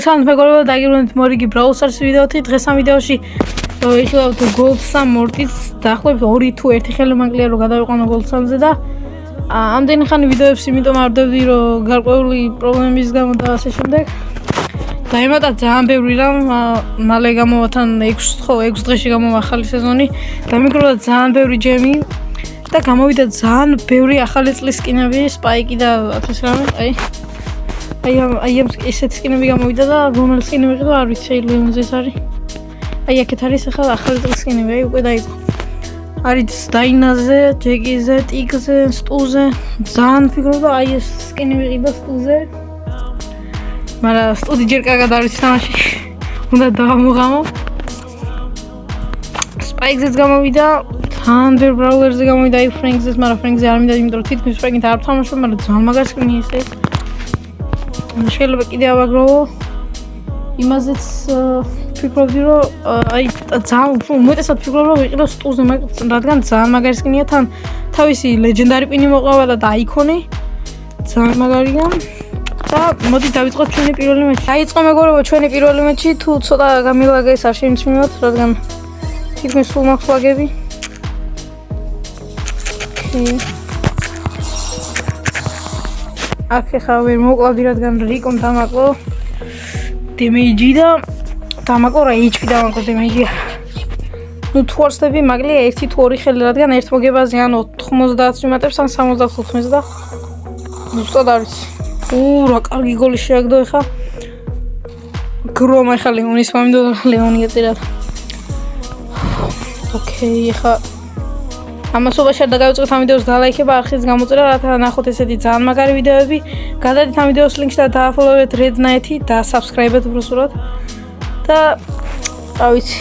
სამ მეგობრებო, დაგიბრუნდით მორიგი Brawl Stars ვიდეოთი. დღეს ამ ვიდეოში ვიხილავთ Gold 3 მორტის დაახლოებით 2 თუ 1 ხელი მაკლია რომ გადავიყვანო Gold 3-ზე და ამდენი ხანი ვიდეოებს იმიტომ არ ვდებდი რომ გარკვეული პრობლემის გამო და ასე შემდეგ. დაემატა ძალიან ბევრი რამ, მალე გამოვათან 6 დღეში გამოვა ახალი სეზონი. დამიკროვა ძალიან ბევრი ჯემი და გამოვიდა ძალიან ბევრი ახალი წლის სკინები, სპაიკი და ასე რამე. აი ამ ესეთი სკინები გამოვიდა და რომელი სკინი ვიყიდო არ ვიცი, ლეონზე ეს არის. აი აქეთ არის ახლა ახალი წლის სკინები, აი უკვე დაიწყო. არის დაინაზე, ჯეკიზე, ტიგზე, სტუზე. ძალიან ვფიქრობ და აი ეს სკინი ვიყიდო სტუზე. მაგრამ სტუდი ჯერ კარგად არ ვიცი თამაში. უნდა დავამოღამო. სპაიკზეც გამოვიდა, თან ბევრ ბრაულერზე გამოვიდა, აი ფრენკზეც, მაგრამ ფრენკზე არ მინდა, იმიტომ რომ თითქმის ფრენკით არ ვთამაშობ, მაგრამ ძალიან მაგარი სკინია ეს. შეიძლება კიდე ავაგროვო. იმაზეც ვფიქრობდი რომ აი ძალიან უმეტესად ვფიქრობ რომ ვიყიდო სტუზე, რადგან ძალიან მაგარი სკინია, თან თავისი ლეგენდარი პინი მოყვავა და აიკონი ძალიან მაგარია. და მოდი დავიწყოთ ჩვენი პირველი მატჩი. დაიწყო მეგობრებო ჩვენი პირველი მატჩი, თუ ცოტა გამილაგა ეს არ შემჩნევათ, რადგან თითქმის სულ მაქვს ლაგები. აქ ხა ვერ მოკლავდი, რადგან რიკომ დამაკლო დემეიჯი და დამაკლო რა HP დამაკლო დემეიჯი. ნუ თუ არ ვსდები მაკლია 1 თუ 2 ხელი, რადგან ერთ მოგებაზე ან 90 ვიმატებს ან 75-ს და ზუსტად არ ვიცი. რა კარგი გოლი შეაგდო ეხა. გრომა ეხა ლეონის მამინდო ლეონი ეწერა. ოკეი, ეხა ამასობაში არ დაგავიწყოთ ამ ვიდეოს დალაიქება, არხის გამოწერა, რათა ნახოთ ესეთი ძალიან მაგარი ვიდეოები. გადადით ამ ვიდეოს ლინკს და დააფოლოვეთ Red Knight-ი და subscribe-ეთ უბრალოდ. და რა ვიცი.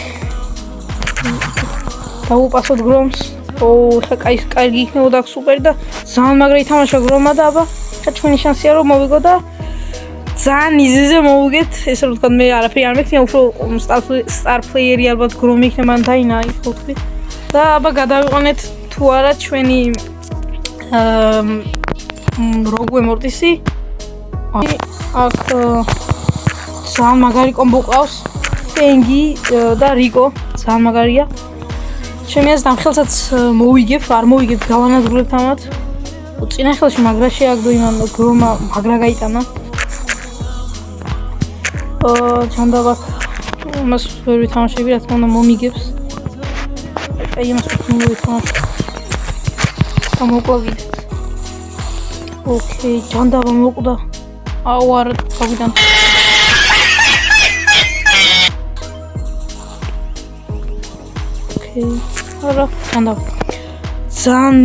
დავუპასოთ გრომს. ეხა კარგი იქნებოდა სუპერი და ძალიან მაგარი ითამაშა გრომა და აბა ხა ჩვენი შანსია რომ მოვიგო და ძალიან იზიზე მოვიგეთ. ესე რომ თქვა მე არაფერი არ მექნება, უფრო star player-ი ალბათ გრომი იქნება ან დაინა ის ხუთი. და აბა გადავიყვანეთ თუ არა ჩვენი როგვე მორტისი. აქ ძალიან მაგარი კომბო ყავს, ფენგი და რიკო, ძალიან მაგარია. ჩემი აზრით ამ ხელსაც მოვიგებ, არ მოვიგებ, გავანადგურებთ ამათ. წინა ხელში მაგრა შეაგდო იმან გრომა, მაგრა გაიტანა. ჩანდაბაქ მას ვერ ვითამაშები, რა თქმა უნდა მომიგებს. აი იმას ვთქვი, გამოყვავით. ოკეი, ჯანდაბა მოკვდა. აუ არა, გავიდან. ოკეი, არა, ჯანდაბა. ძალიან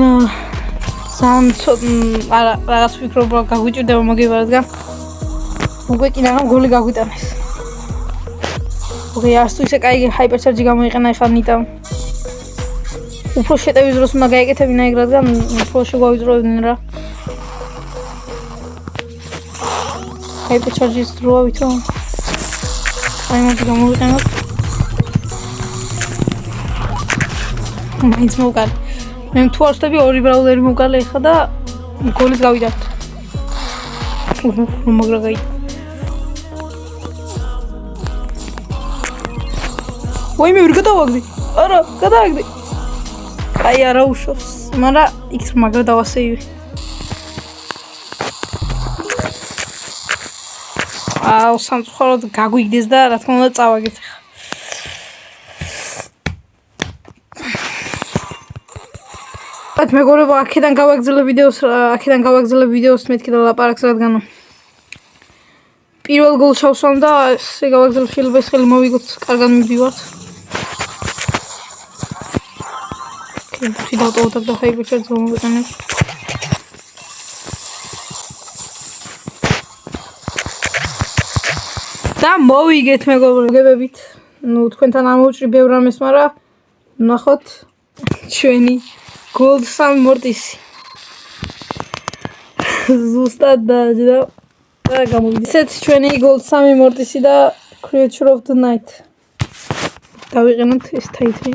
არა, რაღაც ვფიქრობ რომ გაგვიჭირდება მოგება, რადგან უკვე კიდე გოლი გაგვიტანეს. ოკეი, არც თუ ისე კაი ჰაიპერჩარჯი გამოიყენა ეხლა ნიტამ. უფრო შეტევის დროს უნდა გაეკეთებინა ეგ, რადგან უფრო შეგვავიწროვდნენ რა. ჰაიპერჩარჯის დროა ვითომ. აი მოდი გამოვიყენოთ. მაინც მოვკალე. მე თუ არ ვსდები 2 ბრაულერი მოვკალე ეხლა და გოლიც გავიდათ. მაგრა გაიტა. ვაი მე ვერ გადავაგდი. არა, გადავაგდი. აი არა უშავს, მაგრამ იქ მაგრა დავასეივი. აუ სამწუხაროდ გაგვიგდეს და რა თქმა უნდა წავაგეთ ახლა. მეგობრებო, აქედან გავაგზავნე ვიდეოს მეთქი და ლაპარაკს, რადგან პირველ გოლს ჩავსვამ და ესე გავაგზავნე, შეიძლება ეს ხელი მოვიგოთ, კარგად მივდივართ. დავტოვოთ და ჰაიპერჩარჯს გამოვიყენებ. და მოვიგეთ მეგობრებებით. ნუ თქვენთან ამოვჭრი ბევრ რამეს, მაგრამ ნახოთ ჩვენი Gold 3 მორტისი. ზუსტად და გამოვიდა. ესეც ჩვენი Gold 3 მორტისი და Creature of the Night. დავიყენოთ ეს თაითი.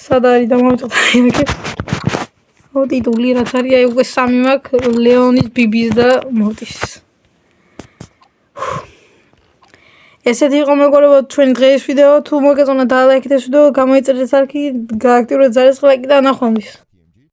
სად არის დამოვიწყოთ აქ. ოდიდული რაც არის, აი უკვე 3 მაქვს, ლეონის, ბიბის და მორტისის. ესეთი იყო მეგობრებო ჩვენი დღეის ვიდეო. თუ მოგეწონა და ლაიქით ეს ვიდეო, გამოიწერეთ არქი, გააქტიურეთ ძალის ლაიკი და ნახვამდის.